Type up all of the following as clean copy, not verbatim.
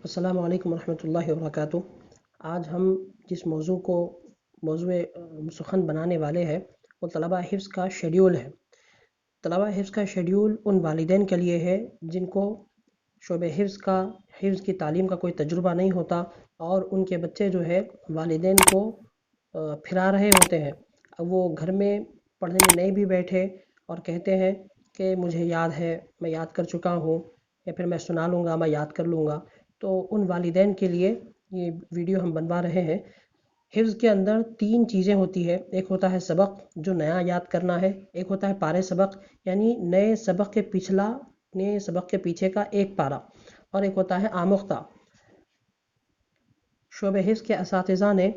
السلام علیکم ورحمۃ اللہ وبرکاتہ۔ آج ہم جس موضوع سخن بنانے والے ہیں وہ طلبہ حفظ کا شیڈیول ہے۔ طلبہ حفظ کا شیڈیول ان والدین کے لیے ہے جن کو شعبہ حفظ کی تعلیم کا کوئی تجربہ نہیں ہوتا اور ان کے بچے جو ہے والدین کو پھرا رہے ہوتے ہیں۔ اب وہ گھر میں پڑھنے نہیں بھی بیٹھے اور کہتے ہیں کہ مجھے یاد ہے، میں یاد کر چکا ہوں، یا پھر میں سنا لوں گا، میں یاد کر لوں گا۔ تو ان والدین کے لیے یہ ویڈیو ہم بنوا رہے ہیں۔ حفظ کے اندر 3 چیزیں ہوتی ہے۔ ایک ہوتا ہے سبق جو نیا یاد کرنا ہے، ایک ہوتا ہے پارے سبق یعنی نئے سبق کے پیچھے کا ایک پارہ، اور ایک ہوتا ہے آموختہ۔ شعبہ حفظ کے اساتذہ نے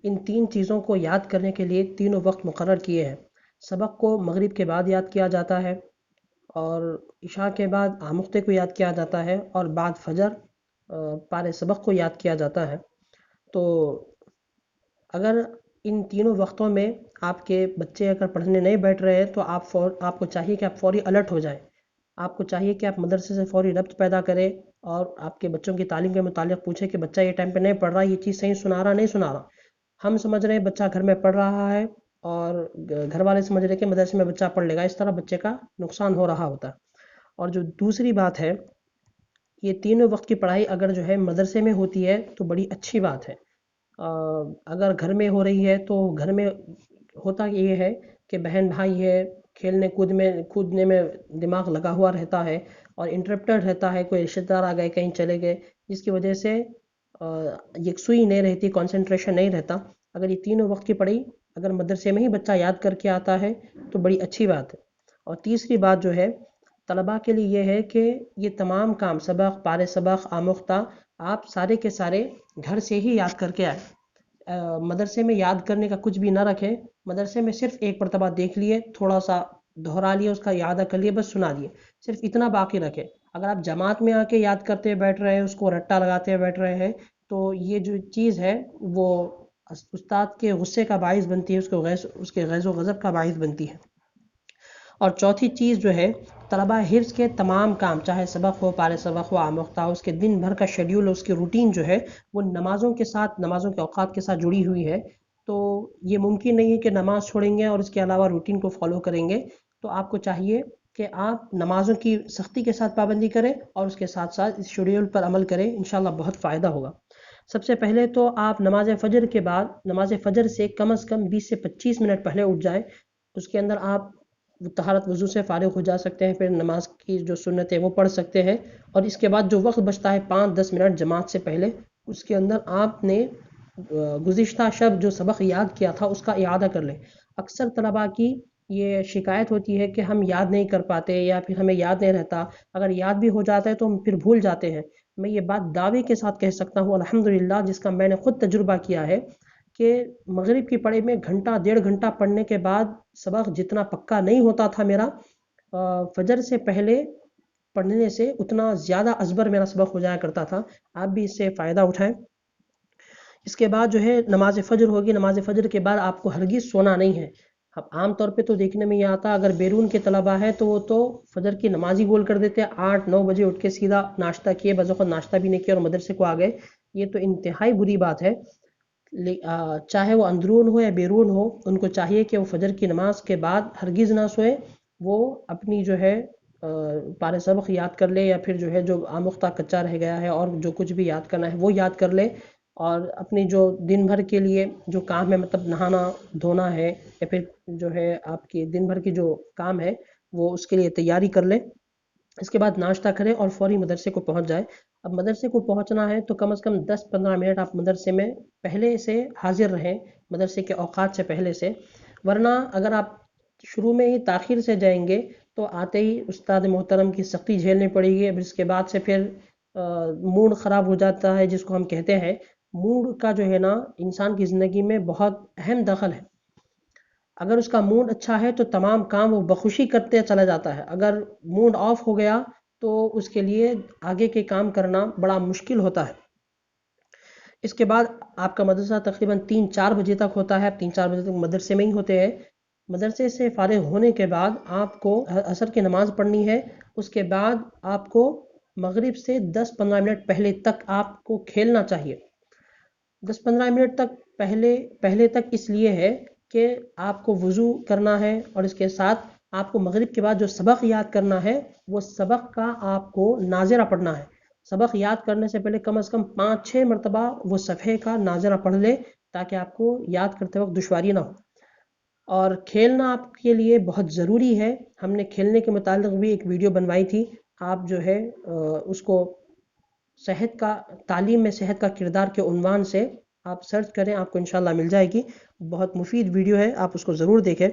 ان 3 چیزوں کو یاد کرنے کے لیے تینوں وقت مقرر کیے ہیں۔ سبق کو مغرب کے بعد یاد کیا جاتا ہے، اور عشاء کے بعد آموختے کو یاد کیا جاتا ہے، اور بعد فجر پارے سبق کو یاد کیا جاتا ہے۔ تو اگر ان تینوں وقتوں میں آپ کے بچے اگر پڑھنے نہیں بیٹھ رہے ہیں تو آپ کو چاہیے کہ آپ فوری الرٹ ہو جائیں۔ آپ کو چاہیے کہ آپ مدرسے سے فوری ربط پیدا کریں اور آپ کے بچوں کی تعلیم کے متعلق پوچھیں کہ بچہ یہ ٹائم پہ نہیں پڑھ رہا، یہ چیز صحیح سنا رہا نہیں سنا رہا۔ ہم سمجھ رہے ہیں بچہ گھر میں پڑھ رہا ہے اور گھر والے سمجھ رہے کہ مدرسے میں بچہ پڑھ لے گا، اس طرح بچے کا نقصان ہو رہا ہوتا ہے۔ اور جو دوسری بات ہے، یہ تینوں وقت کی پڑھائی اگر جو ہے مدرسے میں ہوتی ہے تو بڑی اچھی بات ہے۔ اگر گھر میں ہو رہی ہے تو گھر میں ہوتا یہ ہے کہ بہن بھائی ہے، کھیلنے کودنے میں دماغ لگا ہوا رہتا ہے، اور انٹرپٹر رہتا ہے، کوئی رشتہ دار آ گئے، کہیں چلے گئے، جس کی وجہ سے یکسوئی نہیں رہتی، کنسنٹریشن نہیں رہتا۔ اگر یہ تینوں وقت کی پڑھائی اگر مدرسے میں ہی بچہ یاد کر کے آتا ہے تو بڑی اچھی بات ہے۔ اور تیسری بات جو ہے طلباء کے لیے یہ ہے کہ یہ تمام کام سبق، پارے سبق، آموختہ آپ سارے کے سارے گھر سے ہی یاد کر کے آئے۔ مدرسے میں یاد کرنے کا کچھ بھی نہ رکھیں۔ مدرسے میں صرف ایک مرتبہ دیکھ لیے، تھوڑا سا دہرا لیے، اس کا اعادہ کر لیے، بس سنا لیے، صرف اتنا باقی رکھیں۔ اگر آپ جماعت میں آ کے یاد کرتے بیٹھ رہے ہیں، اس کو رٹا لگاتے بیٹھ رہے ہیں، تو یہ جو چیز ہے وہ استاد کے غصے کا باعث بنتی ہے، اس کے غیظ و غضب کا باعث بنتی ہے۔ اور چوتھی چیز جو ہے، طلبہ حفظ کے تمام کام، چاہے سبق ہو، پارے سبق ہو، آموختہ ہو، اس کے دن بھر کا شیڈیول، اس کی روٹین جو ہے وہ نمازوں کے اوقات کے ساتھ جڑی ہوئی ہے۔ تو یہ ممکن نہیں ہے کہ نماز چھوڑیں گے اور اس کے علاوہ روٹین کو فالو کریں گے۔ تو آپ کو چاہیے کہ آپ نمازوں کی سختی کے ساتھ پابندی کریں اور اس کے ساتھ ساتھ اس شیڈیول پر عمل کریں، انشاءاللہ بہت فائدہ ہوگا۔ سب سے پہلے تو آپ نماز فجر سے کم از کم 20 سے 25 منٹ پہلے اٹھ جائیں۔ اس کے اندر آپ طہارت وضو سے فارغ ہو جا سکتے ہیں، پھر نماز کی جو سنت ہے وہ پڑھ سکتے ہیں، اور اس کے بعد جو وقت بچتا ہے 5-10 منٹ جماعت سے پہلے، اس کے اندر آپ نے گزشتہ شب جو سبق یاد کیا تھا اس کا اعادہ کر لیں۔ اکثر طلباء کی یہ شکایت ہوتی ہے کہ ہم یاد نہیں کر پاتے یا پھر ہمیں یاد نہیں رہتا، اگر یاد بھی ہو جاتا ہے تو ہم پھر بھول جاتے ہیں۔ میں یہ بات دعوے کے ساتھ کہہ سکتا ہوں الحمدللہ، جس کا میں نے خود تجربہ کیا ہے، کہ مغرب کی پڑھائی میں گھنٹہ 1.5 گھنٹہ پڑھنے کے بعد سبق جتنا پکا نہیں ہوتا تھا میرا، فجر سے پہلے پڑھنے سے اتنا زیادہ ازبر میرا سبق ہو جایا کرتا تھا۔ آپ بھی اس سے فائدہ اٹھائیں۔ اس کے بعد جو ہے نماز فجر ہوگی، نماز فجر کے بعد آپ کو ہرگز سونا نہیں ہے۔ اب عام طور پہ تو دیکھنے میں یہ آتا، اگر بیرون کے طلبہ ہے تو وہ تو فجر کی نماز ہی گول کر دیتے، 8-9 بجے اٹھ کے سیدھا ناشتہ کیے، بعض اوقات ناشتہ بھی نہیں کیا اور مدرسے کو آ گئے۔ یہ تو انتہائی بری بات ہے۔ چاہے وہ اندرون ہو یا بیرون ہو، ان کو چاہیے کہ وہ فجر کی نماز کے بعد ہرگز نہ سوئے، وہ اپنی جو ہے پارے سبق یاد کر لے، یا پھر جو ہے جو آموختہ کچا رہ گیا ہے اور جو کچھ بھی یاد کرنا ہے وہ یاد کر لے، اور اپنی جو دن بھر کے لیے جو کام ہے، مطلب نہانا دھونا ہے یا پھر جو ہے آپ کی دن بھر کی جو کام ہے وہ اس کے لیے تیاری کر لے۔ اس کے بعد ناشتہ کریں اور فوری مدرسے کو پہنچ جائے۔ اب مدرسے کو پہنچنا ہے تو کم از کم 10-15 منٹ آپ مدرسے میں پہلے سے حاضر رہیں، مدرسے کے اوقات سے پہلے سے، ورنہ اگر آپ شروع میں ہی تاخیر سے جائیں گے تو آتے ہی استاد محترم کی سختی جھیلنی پڑے گی۔ اب اس کے بعد سے پھر موڈ خراب ہو جاتا ہے، جس کو ہم کہتے ہیں موڈ کا جو ہے نا انسان کی زندگی میں بہت اہم دخل ہے۔ اگر اس کا موڈ اچھا ہے تو تمام کام وہ بخوشی کرتے چلا جاتا ہے، اگر موڈ آف ہو گیا تو اس کے لیے آگے کے کام کرنا بڑا مشکل ہوتا ہے۔ اس کے بعد آپ کا مدرسہ تقریباً 3-4 بجے تک ہوتا ہے، آپ 3-4 بجے تک مدرسے میں ہی ہوتے ہیں۔ مدرسے سے فارغ ہونے کے بعد آپ کو عصر کی نماز پڑھنی ہے۔ اس کے بعد آپ کو مغرب سے 10-15 منٹ پہلے تک آپ کو کھیلنا چاہیے۔ 10-15 منٹ تک پہلے تک اس لیے ہے کہ آپ کو وضو کرنا ہے، اور اس کے ساتھ آپ کو مغرب کے بعد جو سبق یاد کرنا ہے وہ سبق کا آپ کو ناظرہ پڑھنا ہے۔ سبق یاد کرنے سے پہلے کم از کم 5-6 مرتبہ وہ صفحے کا ناظرہ پڑھ لے، تاکہ آپ کو یاد کرتے وقت دشواری نہ ہو۔ اور کھیلنا آپ کے لیے بہت ضروری ہے۔ ہم نے کھیلنے کے متعلق بھی ایک ویڈیو بنوائی تھی، آپ جو ہے اس کو صحت کا تعلیم میں صحت کا کردار کے عنوان سے آپ سرچ کریں، آپ کو انشاءاللہ مل جائے گی۔ بہت مفید ویڈیو ہے، آپ اس کو ضرور دیکھیں۔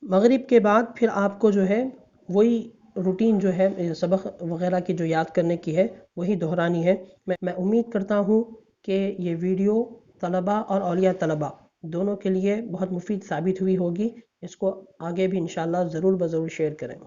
مغرب کے بعد پھر آپ کو جو ہے وہی روٹین جو ہے سبق وغیرہ کی جو یاد کرنے کی ہے وہی دہرانی ہے۔ میں امید کرتا ہوں کہ یہ ویڈیو طلباء اور اولیاء طلباء دونوں کے لیے بہت مفید ثابت ہوئی ہوگی۔ اس کو آگے بھی انشاءاللہ ضرور شیئر کریں۔